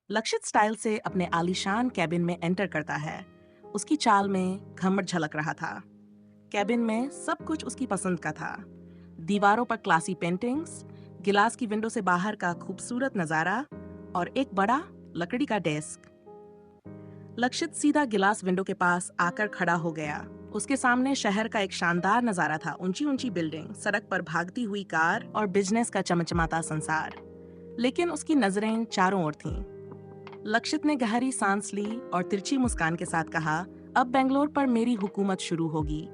लक्षित स्टाइल से अपने आलीशान कैबिन में एंटर करता है। उसकी चाल में घमंड झलक रहा था। कैबिन में सब कुछ उसकी पसंद का था। दीवारों पर क्लासी पेंटिंग्स, गिलास की विंडो से बाहर का खूबसूरत नजारा और एक बड़ा लकड़ी का डेस्क। लक्षित सीधा गिलास विंडो के पास आकर खड़ा हो गया। उसके सामने शहर का एक शानदार नजारा था। ऊंची ऊंची बिल्डिंग, सड़क पर भागती हुई कार और बिजनेस का चमचमाता संसार। लेकिन उसकी नजरें चारों ओर थीं। लक्षित ने गहरी सांस ली और तिरछी मुस्कान के साथ कहा, अब बेंगलोर पर मेरी हुकूमत शुरू होगी।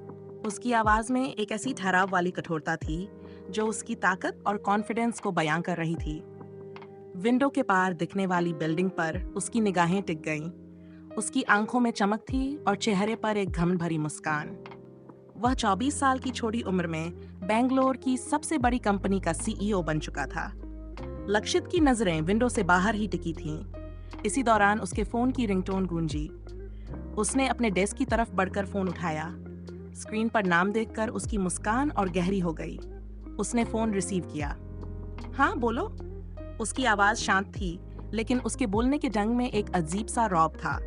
उसकी आवाज में एक ऐसी ठहराव वाली कठोरता थी जो उसकी ताकत और कॉन्फिडेंस को बयां कर रही थी। विंडो के पार दिखने वाली बिल्डिंग पर उसकी निगाहें टिक गईं। उसकी आंखों में चमक थी और चेहरे पर एक घमंड भरी मुस्कान। वह 24 साल की छोटी उम्र में बेंगलोर की सबसे बड़ी कंपनी का सीईओ बन चुका था। लक्षित की नजरें विंडो से बाहर ही टिकी थीं। इसी दौरान उसके फोन की रिंगटोन गूंजी। उसने अपने डेस्क की तरफ बढ़कर फोन उठाया। स्क्रीन पर नाम देखकर उसकी मुस्कान और गहरी हो गई। उसने फोन रिसीव किया। हाँ बोलो। उसकी आवाज शांत थी, लेकिन उसके बोलने के ढंग में एक अजीब सा रौब था।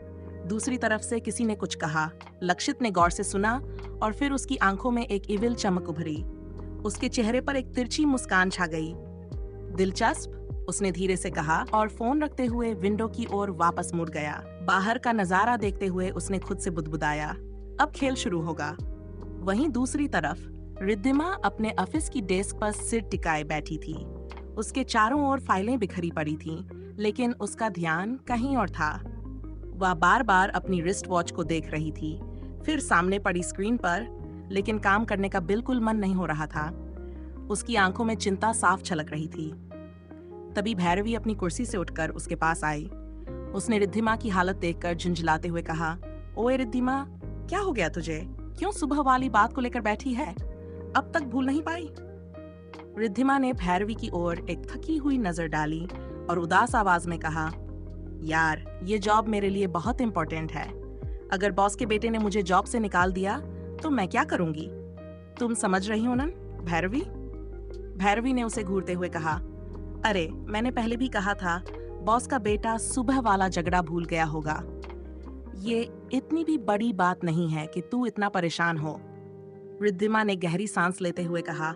दूसरी तरफ से किसी ने कुछ कहा। लक्षित ने गौर से सुना और फिर उसकी आंखों में एक इविल चमक उभरी। उसके चेहरे पर एक तिरछी मुस्कान छा गई। दिलचस्प, उसने धीरे से कहा और फोन रखते हुए विंडो की ओर वापस मुड़ गया। बाहर का नजारा देखते हुए उसने खुद से बुदबुदाया, अब खेल शुरू होगा। वहीं दूसरी तरफ रिद्धिमा अपने ऑफिस की डेस्क पर सिर टिकाए बैठी थी। उसके चारों ओर फाइलें बिखरी पड़ी थीं, लेकिन उसका ध्यान कहीं और था। वह बार बार अपनी रिस्ट वॉच को देख रही थी, फिर सामने पड़ी स्क्रीन पर, लेकिन काम करने का बिल्कुल मन नहीं हो रहा था। उसकी आंखों में चिंता साफ झलक रही थी। तभी भैरवी अपनी कुर्सी से उठकर उसके पास आई। उसने रिद्धिमा की हालत देखकर झुंझलाते हुए कहा, ओए रिद्धिमा, क्या हो गया तुझे? क्यों सुबह वाली बात को लेकर बैठी है? अब तक भूल नहीं पाई? रिद्धिमा ने भैरवी की ओर एक थकी हुई नजर डाली और उदास आवाज में कहा, यार, ये जॉब मेरे लिए बहुत इंपॉर्टेंट है। अगर बॉस के बेटे ने मुझे जॉब से निकाल दिया तो मैं क्या करूंगी? तुम समझ रही हो ना भैरवी? भैरवी ने उसे घूरते हुए कहा, अरे मैंने पहले भी कहा था, बॉस का बेटा सुबह वाला झगड़ा भूल गया होगा। ये इतनी भी बड़ी बात नहीं है कि तू इतना परेशान हो। रिद्धिमा ने गहरी सांस लेते हुए कहा,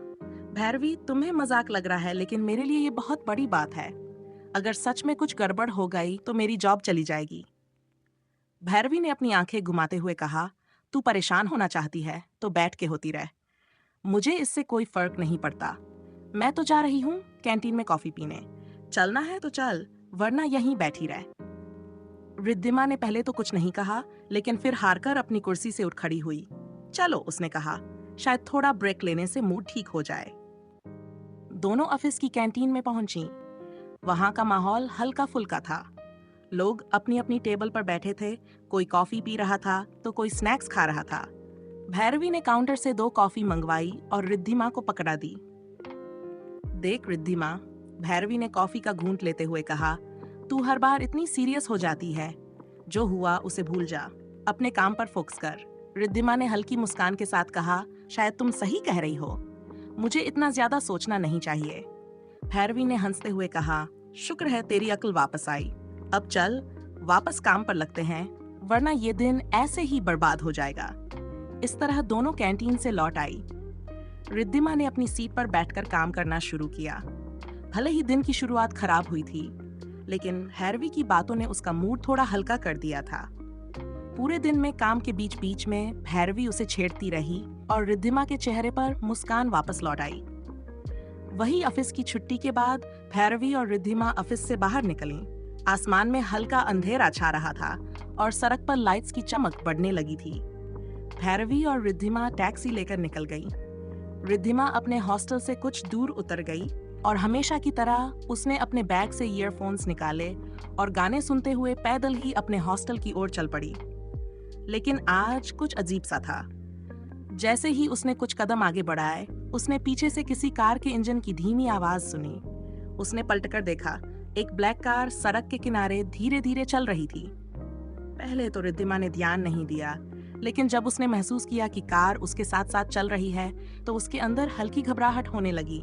भैरवी, तुम्हें मजाक लग रहा है, लेकिन मेरे लिए ये बहुत बड़ी बात है। अगर सच में कुछ गड़बड़ हो गई तो मेरी जॉब चली जाएगी। भैरवी ने अपनी आंखें घुमाते हुए कहा, तू परेशान होना चाहती है तो बैठ के होती रह। मुझे इससे कोई फर्क नहीं पड़ता। मैं तो जा रही हूँ कैंटीन में कॉफी पीने। चलना है तो चल, वरना यहीं बैठी रह। रिद्धिमा ने पहले तो कुछ नहीं कहा, लेकिन फिर हारकर अपनी कुर्सी से उठ खड़ी हुई। चलो, उसने कहा, शायद थोड़ा ब्रेक लेने से मूड ठीक हो जाए। दोनों ऑफिस की कैंटीन में पहुंची। वहां का माहौल हल्का फुल्का था। लोग अपनी अपनी टेबल पर बैठे थे। कोई कॉफी पी रहा था तो कोई स्नैक्स खा रहा था। भैरवी ने काउंटर से 2 कॉफी मंगवाई और रिद्धिमा को पकड़ा दी। देख रिद्धिमा, भैरवी ने कॉफी का घूंट लेते हुए कहा, तू हर बार इतनी सीरियस हो जाती है। जो हुआ उसे भूल जा, अपने काम पर फोकस कर। रिद्धिमा ने हल्की मुस्कान के साथ कहा, शायद तुम सही कह रही हो, मुझे इतना ज्यादा सोचना नहीं चाहिए। भैरवी ने हंसते हुए कहा, शुक्र है तेरी अक्ल वापस आई। अब चल, वापस काम पर लगते हैं, वरना ये दिन ऐसे ही बर्बाद हो जाएगा। इस तरह दोनों कैंटीन से लौट आई। रिद्धिमा ने अपनी सीट पर बैठकर काम करना शुरू किया। भले ही दिन की शुरुआत खराब हुई थी, लेकिन भैरवी की बातों ने उसका मूड थोड़ा हल्का कर दिया था। पूरे दिन में काम के बीच बीच में भैरवी उसे छेड़ती रही और रिद्धिमा के चेहरे पर मुस्कान वापस लौट आई। वही ऑफिस की छुट्टी के बाद भैरवी और रिद्धिमा ऑफिस से बाहर निकलीं। आसमान में हल्का अंधेरा छा रहा था और सड़क पर लाइट्स की चमक बढ़ने लगी थी। भैरवी और रिद्धिमा टैक्सी लेकर निकल गई। रिद्धिमा अपने हॉस्टल से कुछ दूर उतर गई और हमेशा की तरह उसने अपने बैग से ईयरफोन्स निकाले और गाने सुनते हुए पैदल ही अपने हॉस्टल की ओर चल पड़ी। लेकिन आज कुछ अजीब सा था। जैसे ही उसने कुछ कदम आगे बढ़ाए, उसने पीछे से किसी कार के इंजन की धीमी आवाज सुनी। उसने पलटकर देखा, एक ब्लैक कार सड़क के किनारे धीरे धीरे चल रही थी। पहले तो रिद्धिमा ने ध्यान नहीं दिया, लेकिन जब उसने महसूस किया कि कार उसके साथ साथ चल रही है, तो उसके अंदर हल्की घबराहट होने लगी।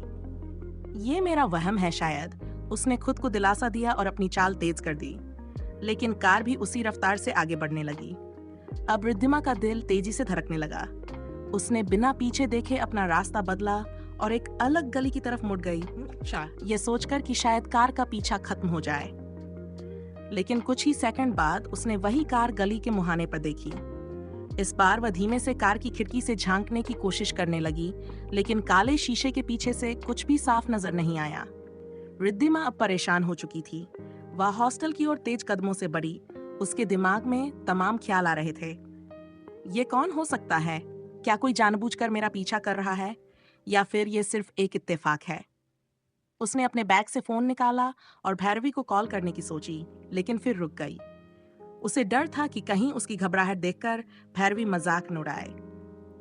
ये मेरा वहम है शायद, उसने खुद को दिलासा दिया और अपनी चाल तेज कर दी। लेकिन कार भी उसी रफ्तार से आगे बढ़ने लगी। अब रिद्धिमा का दिल तेजी से धड़कने लगा। उसने बिना पीछे देखे अपना रास्ता बदला और एक अलग गली की तरफ मुड़ गई, ये सोचकर कि शायद कार का पीछा खत्म हो जाए। लेकिन कुछ ही सेकंड बाद उसने वही कार गली के मुहाने पर देखी। इस बार वह धीमे से कार की खिड़की से झांकने की कोशिश करने लगी, लेकिन काले शीशे के पीछे से कुछ भी साफ नजर नहीं आया। रिद्धिमा अब परेशान हो चुकी थी। वह हॉस्टल की ओर तेज कदमों से बढ़ी। उसके दिमाग में तमाम ख्याल आ रहे थे। ये कौन हो सकता है? क्या कोई जानबूझकर मेरा पीछा कर रहा है, या फिर ये सिर्फ एक इत्तेफाक है? उसने अपने बैग से फोन निकाला और भैरवी को कॉल करने की सोची, लेकिन फिर रुक गई। उसे डर था कि कहीं उसकी घबराहट देखकर भैरवी मजाक न उड़ाए।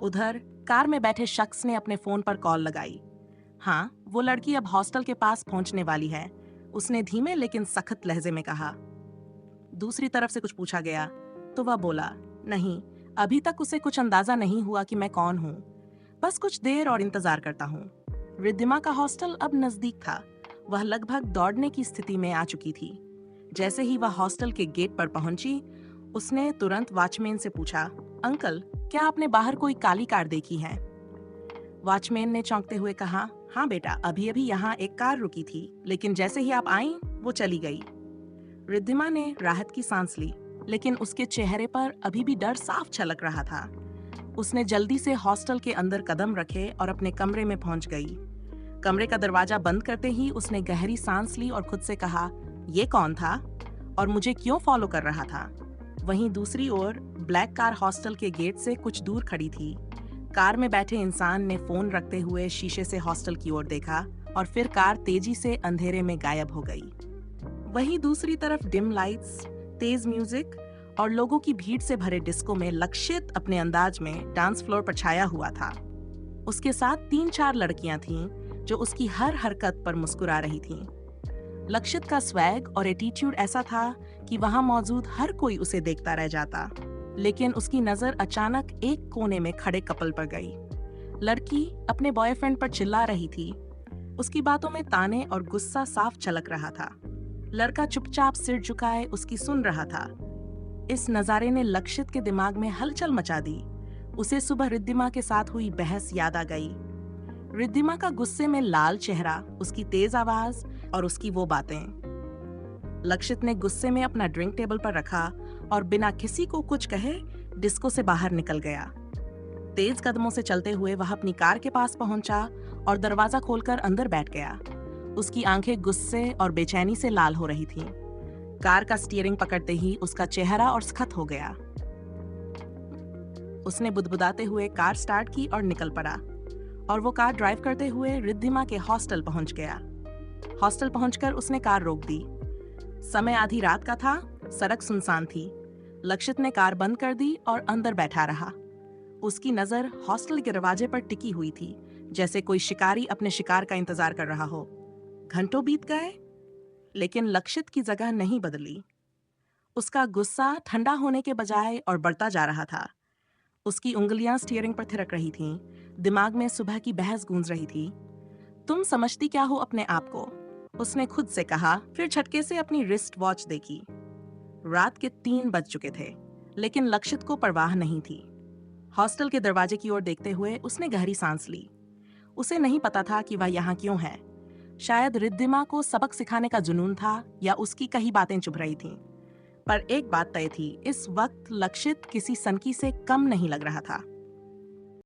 उधर कार में बैठे शख्स ने अपने फोन पर कॉल लगाई। हाँ, वो लड़की अब हॉस्टल के पास पहुंचने वाली है, उसने धीमे लेकिन सख्त लहजे में कहा। दूसरी तरफ से कुछ पूछा गया तो वह बोला, नहीं, अभी तक उसे कुछ अंदाजा नहीं हुआ कि मैं कौन हूँ। बस कुछ देर और इंतजार करता हूँ। रिद्धिमा का हॉस्टल अब नजदीक था। वह लगभग दौड़ने की स्थिति में आ चुकी थी। जैसे ही वह हॉस्टल के गेट पर पहुंची, उसने तुरंत वॉचमैन से पूछा, अंकल, क्या आपने बाहर कोई काली कार देखी है? वॉचमैन ने चौंकते हुए कहा, हाँ बेटा, अभी अभी यहाँ एक कार रुकी थी, लेकिन जैसे ही आप आई वो चली गई। रिद्धिमा ने राहत की सांस ली, लेकिन उसके चेहरे पर अभी भी डर साफ झलक रहा था। उसने जल्दी से हॉस्टल के अंदर कदम रखे और अपने कमरे में पहुंच गई। कमरे का दरवाजा बंद करते ही उसने गहरी सांस ली और खुद से कहा, ये कौन था और मुझे क्यों फॉलो कर रहा था? वहीं दूसरी ओर ब्लैक कार हॉस्टल के गेट से कुछ दूर खड़ी थी। कार में बैठे इंसान ने फोन रखते हुए शीशे से हॉस्टल की ओर देखा और फिर कार तेजी से अंधेरे में गायब हो गई। वहीं दूसरी तरफ डिम लाइट्स, तेज म्यूजिक और लोगों की भीड़ से भरे डिस्को में लक्षित अपने अंदाज में डांस फ्लोर पर छाया हुआ था। उसके साथ 3-4 लड़कियां थीं जो उसकी हर हरकत पर मुस्कुरा रही थीं। लक्षित का स्वैग और एटीट्यूड ऐसा था कि वहां मौजूद हर कोई उसे देखता रह जाता। लेकिन उसकी नजर अचानक एक कोने में खड़े कपल पर गई। लड़की अपने बॉयफ्रेंड पर चिल्ला रही थी। उसकी बातों में ताने और गुस्सा साफ झलक रहा था। लड़का चुपचाप सिर झुकाए उसकी सुन रहा था। इस नजारे ने लक्षित के दिमाग में हलचल मचा दी। उसे सुबह रिद्धिमा के साथ हुई बहस याद आ गई। रिद्धिमा का गुस्से में लाल चेहरा, उसकी तेज आवाज और उसकी वो बातें। लक्षित ने गुस्से में अपना ड्रिंक टेबल पर रखा और बिना किसी को कुछ कहे डिस्को से बाहर निकल गया। तेज कदमों से चलते हुए वह अपनी कार के पास पहुंचा और दरवाजा खोलकर अंदर बैठ गया। उसकी आंखें गुस्से और बेचैनी से लाल हो रही थीं। कार का स्टीयरिंग पकड़ते ही उसका चेहरा और सख्त हो गया। उसने बुदबुदाते हुए कार स्टार्ट की और निकल पड़ा, और वो कार ड्राइव करते हुए रिद्धिमा के हॉस्टल पहुंच गया। हॉस्टल पहुंचकर उसने कार रोक दी। समय आधी रात का था, सड़क सुनसान थी। लक्षित ने कार बंद कर दी और अंदर बैठा रहा। उसकी नजर हॉस्टल के दरवाजे पर टिकी हुई थी, जैसे कोई शिकारी अपने शिकार का इंतजार कर रहा हो। घंटों बीत गए, लेकिन लक्षित की जगह नहीं बदली। उसका गुस्सा ठंडा होने के बजाय और बढ़ता जा रहा था। उसकी उंगलियां स्टीयरिंग पर थिरक रही थीं। दिमाग में सुबह की बहस गूंज रही थी। तुम समझती क्या हो अपने आप को? उसने खुद से कहा, फिर झटके से अपनी रिस्ट वॉच देखी। रात के 3 बज चुके थे, लेकिन लक्षित को परवाह नहीं थी। हॉस्टल के दरवाजे की ओर देखते हुए उसने गहरी सांस ली। उसे नहीं पता था कि वह यहाँ क्यों है। शायद रिद्धिमा को सबक सिखाने का जुनून था, या उसकी कई बातें चुभ रही थीं। पर एक बात तय थी, इस वक्त लक्षित किसी सनकी से कम नहीं लग रहा था।